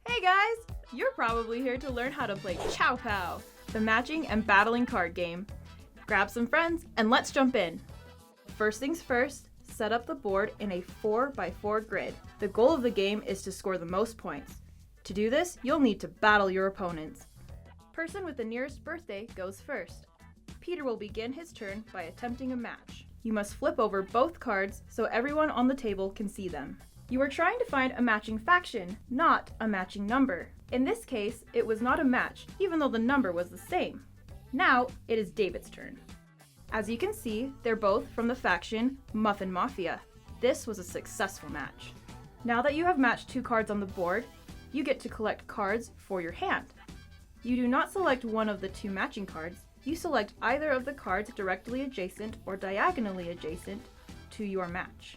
Hey guys! You're probably here to learn how to play Chow Pow, the matching and battling card game. Grab some friends and let's jump in. First things first, set up the board in a 4x4 grid. The goal of the game is to score the most points. To do this, you'll need to battle your opponents. Person with the nearest birthday goes first. Peter will begin his turn by attempting a match. You must flip over both cards so everyone on the table can see them. You are trying to find a matching faction, not a matching number. In this case, it was not a match, even though the number was the same. Now, it is David's turn. As you can see, they're both from the faction Muffin Mafia. This was a successful match. Now that you have matched two cards on the board, you get to collect cards for your hand. You do not select one of the two matching cards, you select either of the cards directly adjacent or diagonally adjacent to your match.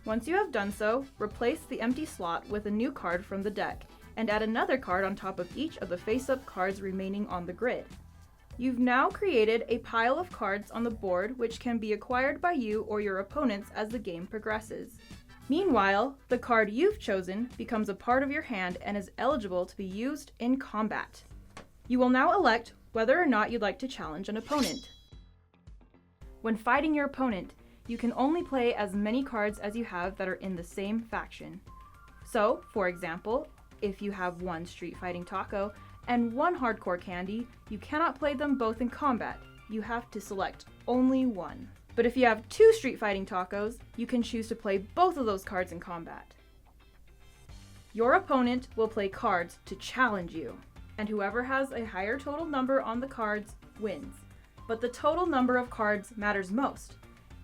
Once you have done so, replace the empty slot with a new card from the deck, and add another card on top of each of the face-up cards remaining on the grid. You've now created a pile of cards on the board which can be acquired by you or your opponents as the game progresses. Meanwhile, the card you've chosen becomes a part of your hand and is eligible to be used in combat. You will now elect whether or not you'd like to challenge an opponent. When fighting your opponent, you can only play as many cards as you have that are in the same faction. So, for example, if you have one street fighting taco and one hardcore candy, you cannot play them both in combat. You have to select only one. But if you have two street fighting tacos, you can choose to play both of those cards in combat. Your opponent will play cards to challenge you, and whoever has a higher total number on the cards wins. But the total number of cards matters most.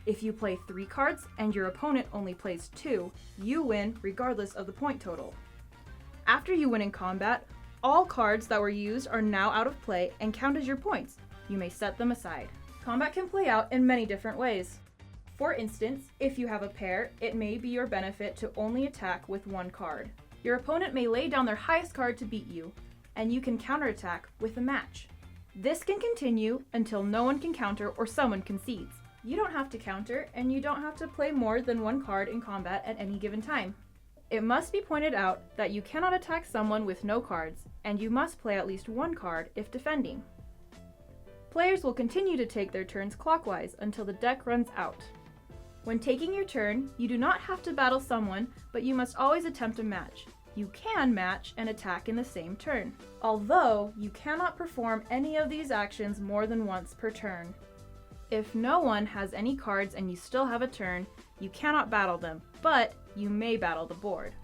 If you play 3 cards and your opponent only plays 2, you win regardless of the point total. After you win in combat, all cards that were used are now out of play and count as your points. You may set them aside. Combat can play out in many different ways. For instance, if you have a pair, it may be your benefit to only attack with one card. Your opponent may lay down their highest card to beat you, and you can counterattack with a match. This can continue until no one can counter or someone concedes. You don't have to counter, and you don't have to play more than one card in combat at any given time. It must be pointed out that you cannot attack someone with no cards, and you must play at least one card if defending. Players will continue to take their turns clockwise until the deck runs out. When taking your turn, you do not have to battle someone, but you must always attempt a match. You can match and attack in the same turn, although you cannot perform any of these actions more than once per turn. If no one has any cards and you still have a turn, you cannot battle them, but you may battle the board.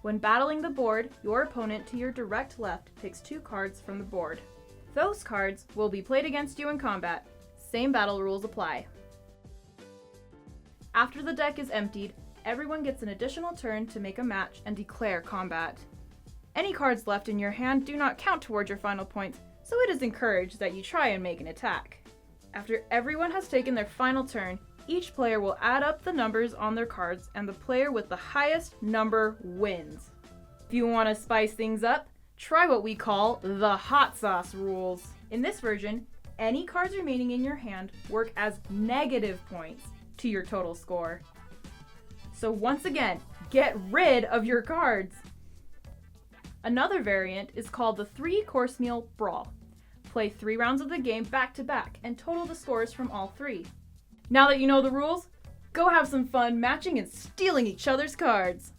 When battling the board, your opponent to your direct left picks 2 cards from the board. Those cards will be played against you in combat. Same battle rules apply. After the deck is emptied, everyone gets an additional turn to make a match and declare combat. Any cards left in your hand do not count towards your final points, so it is encouraged that you try and make an attack. After everyone has taken their final turn, each player will add up the numbers on their cards and the player with the highest number wins. If you want to spice things up, try what we call the hot sauce rules. In this version, any cards remaining in your hand work as negative points to your total score. So once again, get rid of your cards. Another variant is called the 3-course meal brawl. Play 3 rounds of the game back to back and total the scores from all 3. Now that you know the rules, go have some fun matching and stealing each other's cards.